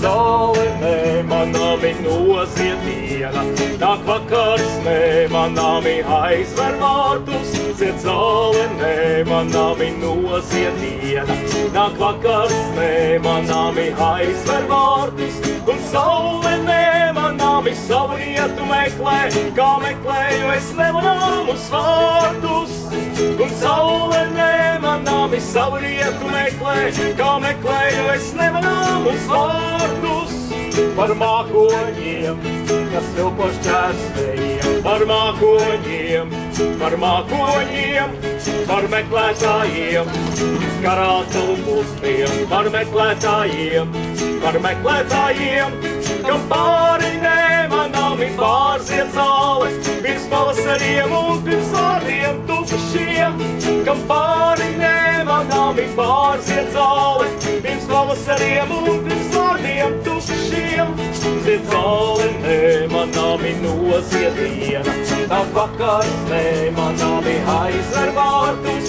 zālenē, manami noziediena. Nāk vakarsnē, manami aizver vārtus, ciet zālenē, manami noziediena. Nāk vakarsnē, manami aizver vārtus, un zālenē, manami savu vietu meklē, kā meklēju es nemanāmus vārtus. Un zālenē, manami savu vietu meklē, kā meklēju es nemanāmus vārtus. Par mākoņiem, kas vilpo šķērsvējiem, par mākoņiem, par meklētājiem, karātavu pustiem, par meklētājiem, kam pāri nemanāmi pārziet zāle, pirms pavasariem un pirms vārdiem tukšiem, kam pāri nemanāmi pārziet zāle, pirms pavasariem un pirms vārdiem tukšiem. Ziet zālenē, manami noziediena, nāk vakarsnē, manami aizver vārtus,